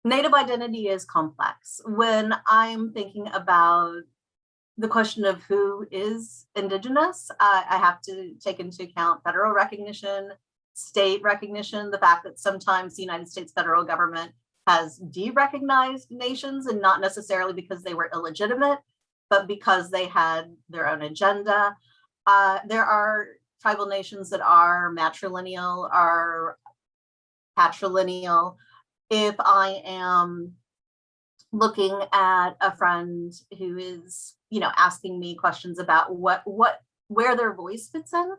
Native identity is complex. When I'm thinking about the question of who is Indigenous, I have to take into account federal recognition, state recognition, the fact that sometimes the United States federal government has de-recognized nations, and not necessarily because they were illegitimate, but because they had their own agenda. There are tribal nations that are matrilineal, are patrilineal. If I am looking at a friend who is, asking me questions about where their voice fits in,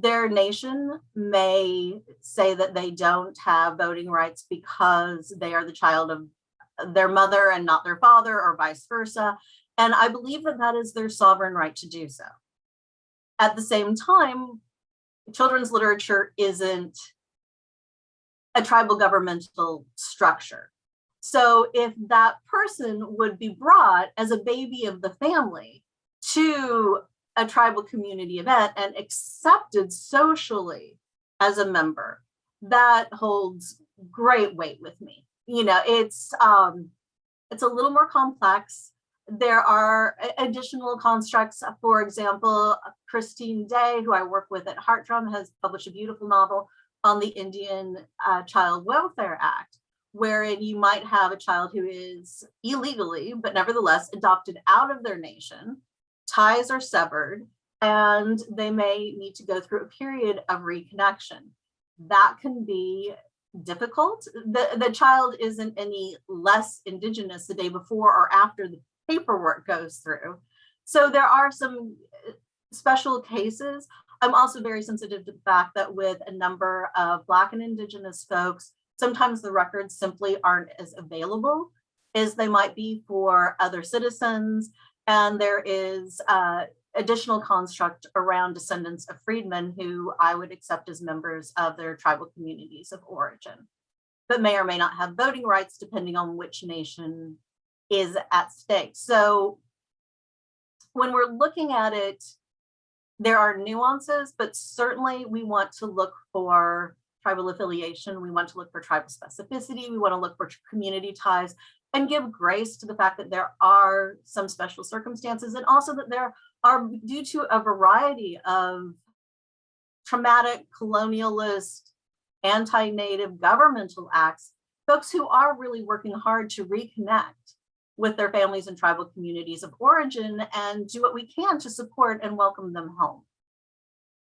their nation may say that they don't have voting rights because they are the child of their mother and not their father, or vice versa. And I believe that that is their sovereign right to do so. At the same time, children's literature isn't a tribal governmental structure. So if that person would be brought as a baby of the family to a tribal community event and accepted socially as a member, that holds great weight with me. It's a little more complex. There are additional constructs. For example, Christine Day, who I work with at Heart Drum, has published a beautiful novel on the Indian Child Welfare Act, wherein you might have a child who is illegally, but nevertheless adopted out of their nation, ties are severed, and they may need to go through a period of reconnection. That can be difficult. The child isn't any less Indigenous the day before or after the paperwork goes through. So there are some special cases. I'm also very sensitive to the fact that with a number of Black and Indigenous folks, sometimes the records simply aren't as available as they might be for other citizens. And there is additional construct around descendants of freedmen who I would accept as members of their tribal communities of origin, but may or may not have voting rights depending on which nation is at stake. So when we're looking at it, there are nuances, but certainly we want to look for tribal affiliation. We want to look for tribal specificity. We want to look for community ties and give grace to the fact that there are some special circumstances, and also that there are, due to a variety of traumatic, colonialist, anti-Native governmental acts, folks who are really working hard to reconnect with their families and tribal communities of origin and do what we can to support and welcome them home.